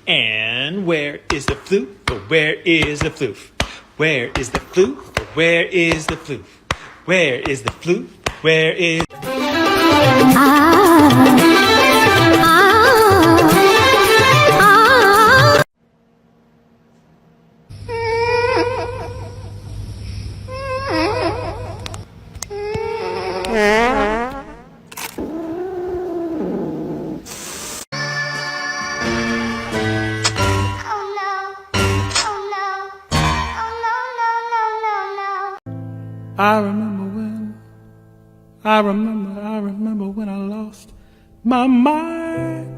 And where is the floof? Or where is the floof? Where is the floof? Or where is the floof? Where is the floof? Where is... I remember when I lost my mind.